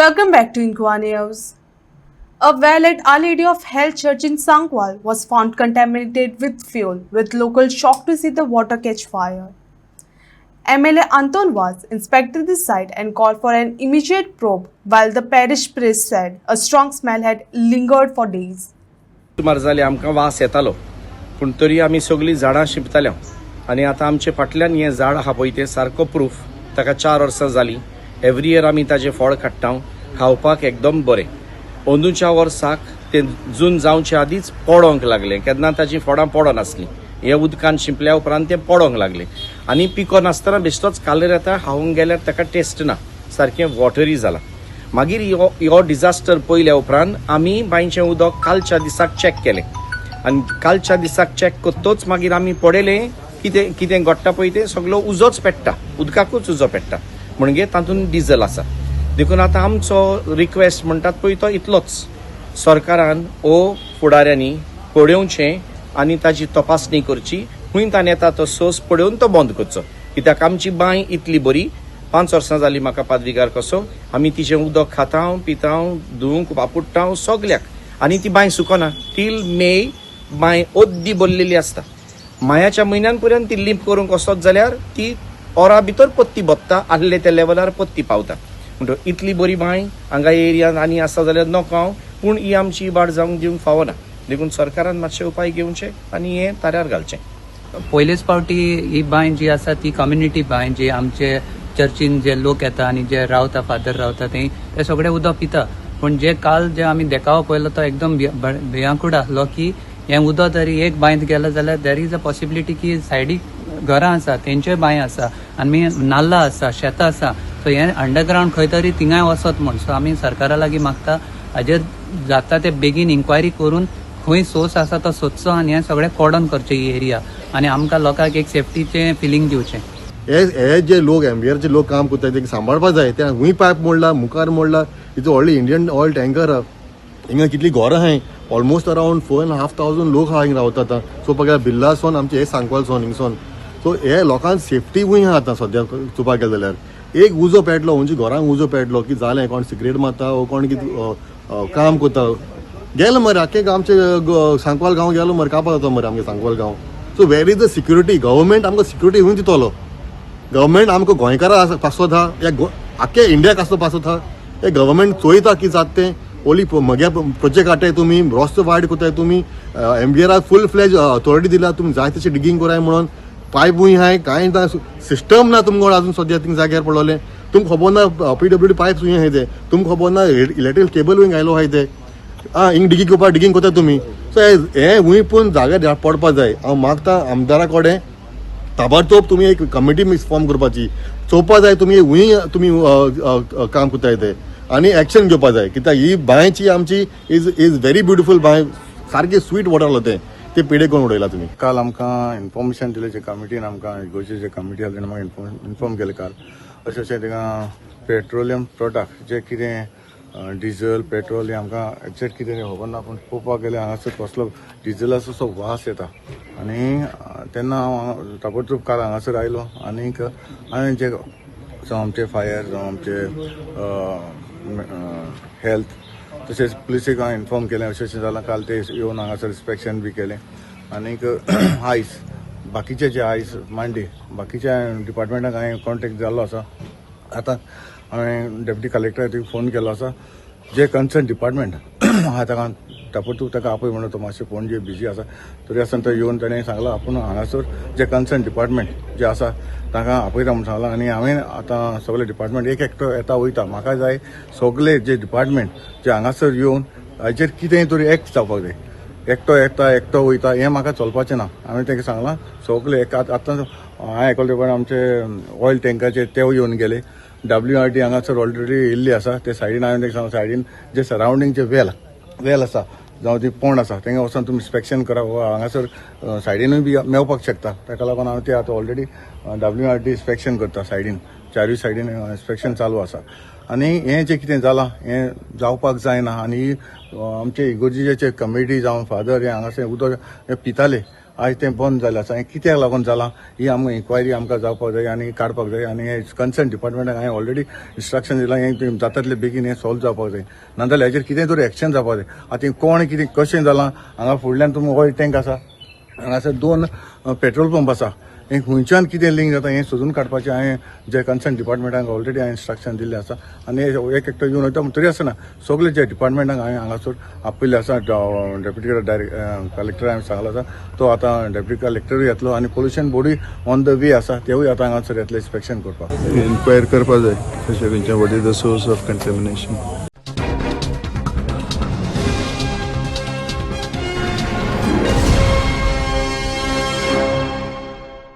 Welcome back to Inqua News. A well at Our Lady of Health Church in Sangwal was found contaminated with fuel, with locals shocked to see the water catch fire. MLA Anton was inspected the site and called for an immediate probe, while the parish priest said a strong smell had lingered for days. सुमार जाली आमकां वास येतालो पूण तरी आमी सगळीं झाडां शिंपताल्या आनी आतां आमचे फाटल्यान हें झाड आहा पळय तें सारको प्रूफ ताका 4 वर्सां जालीं एवरी इयर आमी ताजें फळ काडटा खावपाक एकदम बरें अंदूच्या वर्साक तें जून जावचे आदींच पडोंक लागलें केन्ना ताजीं फळां पडनासलीं हे उदकान शिंपल्या उपरांत तें पडोंक लागलें आनी पिको नासतना बेश्टोच कालर येता खावंक गेल्यार ताका टेस्ट ना सारकें वॉटरी जाला मागीर हो डिजास्टर पयल्या उपरांत आमी बांयचें उदक कालच्या दिसाक चॅक केलें आनी कालच्या दिसाक चॅक करतोच मागीर आमी पळयलें कितें कितें घडटा पळय तें सगळो उजोच पेट्टा उदकाकूच उजो पेट्टा म्हणजे तातूंत डिझल आसा देखून आतां आमचो रिक्वेस्ट म्हणटात पळय तो इतलोच सरकारान ओ फुडाऱ्यांनी पळोवचें आनी ताची तपासणी करची हुंयतान येता तो सोर्स पळोवन तो बंद करचो कित्याक आमची बांय इतली बरी 5 वर्सां जालीं म्हाका पाद्रीगार कसो आमी तिचें उदक खाता पिता धुवंक वापुट्टा सगल्याक आनी ती बांय सुकना टील मे बांय ओद्दी भरलेली आसता मायाच्या म्हयन्यान पर्यंत ती लिंप करूंक वचत जाल्यार ती ओरा भितर पत्ती बत्ता आसले त्या लेवलार पत्ती पावता म्हणटकीर इतली बरी बांय हांगा एरियान आनी आसा जाल्यार नोको हांव पूण ही आमची इबाड जावंक दिवंक फावना देखून सरकारान मातशे उपाय घेवचे आनी हें ताऱ्यार घालचें पयलेच फावटी ही बांय जी आसा ती कम्युनिटी बांय जी आमचे चर्चीन जे लोक येता आनी जे रावता फादर रावता ते सगळे उदक पिता पूण जे काल जे आमी देखावो पळयलो तो एकदम भियांकूड आसलो की हें उदक तरी एक बांयत गेलो जाल्यार देर इज अ पॉसिबिलिटी की सायडीक घरां आसा तेंच्योय बांय आसा आनी नाल्ला आसा शेतां आसा सो हें अंडरग्रावंड खंय तरी थिंगाय वचत म्हण सो आमी सरकारा लागीं मागता हाजेर जाता ते बेगीन इन्क्वायरी करून खंय सोर्स आसा तो सोदचो आनी हें सगळें कॉर्डन करचें ही एरिया आनी आमकां लोकांक एक सेफ्टीचें फिलींग दिवचें हे जे लोक एमबीआरचे लोक काम करतात ते सांबाळपा जाय ते हुंय पायप मोडला मुखार मोडला इथं व्हडली इंडियन ऑयल टँकर हिंगा कितली घरां आहाय ऑलमोस्ट अराउंड 4,500 लोक आहा हिंगा रावतात आतां सो पळय बिल्लासून आमचे हे सांकवालसून हिंगसून सो हे लोकांक सेफ्टी हुंय आहा आतां सद्या चोवपाक गेले जाल्यार एक उजो पेटलो म्हणजे घरांक उजो पेटलो की जालें कोण सिगरेट मारता वो कोण कितें काम करता गेलो मरे आख्खे आमचे सांकवाल गांव गेलो मरे कापां जाता मरे आमगे सांकवाल गांव so where is the security government आमकां सिक्युरिटी हुंय दितलो गव्हर्मेंट आमकां गोंयकारां पासत आहा या आख्खे इंडियाक आसतो पासत आहा हे गव्हर्मेंट चोयता की जाता तें ओली मगे प्रोजेक्ट हाडटाय तुमी रस्तो वायड करताय तुमी एमबीआर फूल फ्लेज अथॉरिटी दिला तुमी जाय तशें डिगींग कराय म्हणून पायप हुंय हाय कांय ना सिस्टम ना तुमकां अजून सद्या थिंग जाग्यार पडलोलें तुमकां खबर ना PWD पायप्स हुंय हाय ते तुमकां खबर ना इलेक्ट्रीक केबल हुंय घायलो हाय ते हिंग डिगींग करता तुमी सो हे हुंय पूण जाग्यार पडपा जाय हांव मागता आमदारा कडेन ताबडतोब तुमी एक कमिटी फॉर्म करपाची चोवपा जाय तुमी हुंय तुमी काम करताय ते आनी एक्शन घेवपा जाय कित्याक ही बांयची आमची इज व्हेरी ब्युटिफूल बांय सारकें स्वीट वॉटर आसलो ते पिडे करून उडयला तुमी काल आमकां इन्फॉर्मेशन दिलें जे कमिटीन आमकां गोंयचे जे कमिटी आसा तेणें म्हाका इन्फॉर्म केलें काल अशें थिंगा पेट्रोलियम प्रोडक्ट जे कितें डिझल पेट्रोल हें आमकां एक्झॅक्ट कितें खबर ना पूण पळोवपाक गेल्यार हांगासर कसलो डिझलाचो असो वास येता आनी तेन्ना हांव ताबडतोब काल हांगासर आयलो आनीक हांवें जे आमचे फायर जावं आमचे हेल्थ तशेंच पुलिसेक हांवें इन्फॉर्म केलें अशें जालां काल ते येवन हांगासर इन्स्पेक्शन बी केलें आनीक आयस बाकीचे जे आयस मांडे बाकीच्या डिपार्टमेंटाक हांवें कॉन्टेक्ट जाल्लो आसा आतां हांवें डेप्युटी कलेक्टराक फोन केलो आसा जे कन्सर्न डिपार्टमेंट आहा ताका ताबडतोब ताका आपय म्हणून तो मातशें फोन जे बिजी आसा तरी आसतना तो येवन ताणें सांगला आपूण हांगासर जे कन्सर्न डिपार्टमेंट जे आसा ताका आपयता म्हणून सांगला आनी हांवें आतां सगळे डिपार्टमेंट एक एकटो येता वयता म्हाका जाय सगळे जे डिपार्टमेंट जे हांगासर येवन हाचेर कितेंय तरी एक्ट जावपाक जाय एकटो येता एकटो वयता हें म्हाका चलपाचें ना हांवें ताका सांगलां सगळे आतां हांवें आयकलें पण आमचे ऑयल टँकरचे ते येवन गेले WRT हांगासर ऑलरेडी येयल्ली आसा ते सायडीन हांवें ताका सांगला सायडीन जे सरावंडींग जे वेल आसा जावं ती पोंड आसा तेंगा वचून तुमी इन्स्पेक्शन करा हांगासर सायडीनूय बी मेवपाक शकता ताका लागून हांव ते आतां ऑलरेडी WRT इन्स्पेक्शन करता सायडीन चारूय सायडीन इन्स्पेक्शन चालू आसा आनी हें जें कितें जालां हें जावपाक जायना आनी आमचे इगोर्जीचे कमिटी जावं फादर हे हांगासर उदक हे पिताले आयज तें बंद जालें आसा हें कित्याक लागून जालां ही आमकां इन्क्वायरी आमकां जावपाक जाय आनी काडपाक जाय आनी हे कन्सर्न डिपार्टमेंटाक हांवें ऑलरेडी इंस्ट्रक्शन दिलां हें जाता तितले बेगीन हें सॉल्व जावपाक जाय नाजाल्यार हेजेर कितें तरी एक्शन जावपाक जाय आतां कोण कितें कशें जालां हांगा फुडल्यान तुमी ऑयल टँक आसा हांगासर 2 पेट्रोल पंप आसा हें खंयच्यान कितें लिंक जाता हें सोदून काडपाचें हांवें जे कन्सर्न डिपार्टमेंटाक ऑलरेडी हांवें इंस्ट्रक्शन दिल्लें आसा आनी एक एकटो येवन वयता तरी आसना सगळे जे डिपार्टमेंटाक हांवें हांगासर आपयल्ले आसा डेप्युटी कलेक्टर हांवें सांगलो आसा तो आतां डेप्युटी कलेक्टरूय येतलो आनी पोल्युशन बोर्डूय ऑन द वे आसा तेवूय आतां हांगासर येतले इन्स्पेक्शन करपाक इन्क्वायर करपा जाय कशें खंयच्या what is the source of contamination